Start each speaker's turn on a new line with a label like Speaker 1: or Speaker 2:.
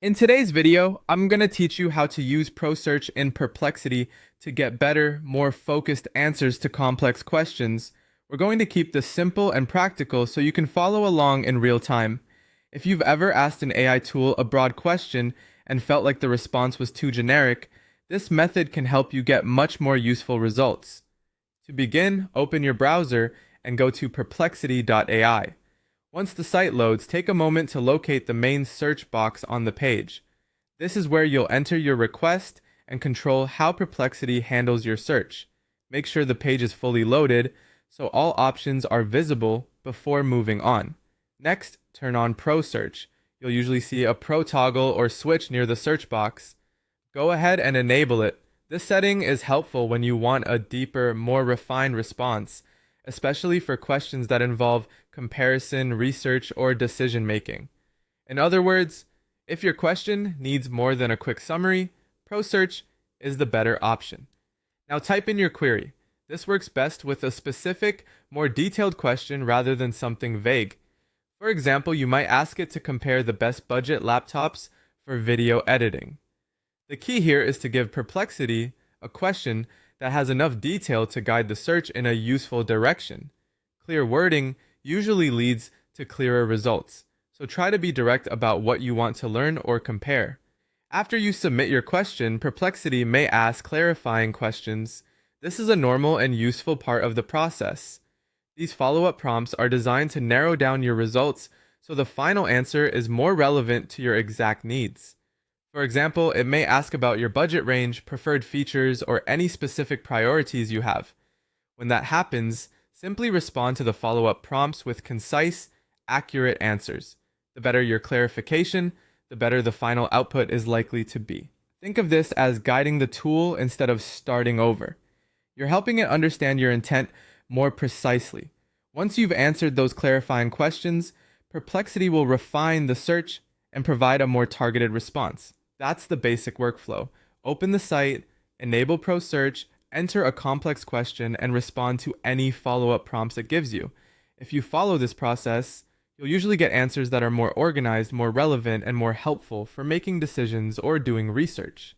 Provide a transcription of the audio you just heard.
Speaker 1: In today's video, I'm going to teach you how to use Pro Search in Perplexity to get better, more focused answers to complex questions. We're going to keep this simple and practical so you can follow along in real time. If you've ever asked an AI tool a broad question and felt like the response was too generic, this method can help you get much more useful results. To begin, open your browser and go to perplexity.ai. Once the site loads, take a moment to locate the main search box on the page. This is where you'll enter your request and control how Perplexity handles your search. Make sure the page is fully loaded so all options are visible before moving on. Next, turn on Pro Search. You'll usually see a Pro toggle or switch near the search box. Go ahead and enable it. This setting is helpful when you want a deeper, more refined response, especially for questions that involve comparison, research, or decision making. In other words, if your question needs more than a quick summary, Pro Search is the better option. Now type in your query. This works best with a specific, more detailed question rather than something vague. For example, you might ask it to compare the best budget laptops for video editing. The key here is to give Perplexity a question that has enough detail to guide the search in a useful direction. Clear wording usually leads to clearer results, so try to be direct about what you want to learn or compare. After you submit your question, Perplexity may ask clarifying questions. This is a normal and useful part of the process. These follow-up prompts are designed to narrow down your results so the final answer is more relevant to your exact needs. For example, it may ask about your budget range, preferred features, or any specific priorities you have. When that happens, simply respond to the follow-up prompts with concise, accurate answers. The better your clarification, the better the final output is likely to be. Think of this as guiding the tool instead of starting over. You're helping it understand your intent more precisely. Once you've answered those clarifying questions, Perplexity will refine the search and provide a more targeted response. That's the basic workflow. Open the site, enable Pro Search, enter a complex question, and respond to any follow-up prompts it gives you. If you follow this process, you'll usually get answers that are more organized, more relevant, and more helpful for making decisions or doing research.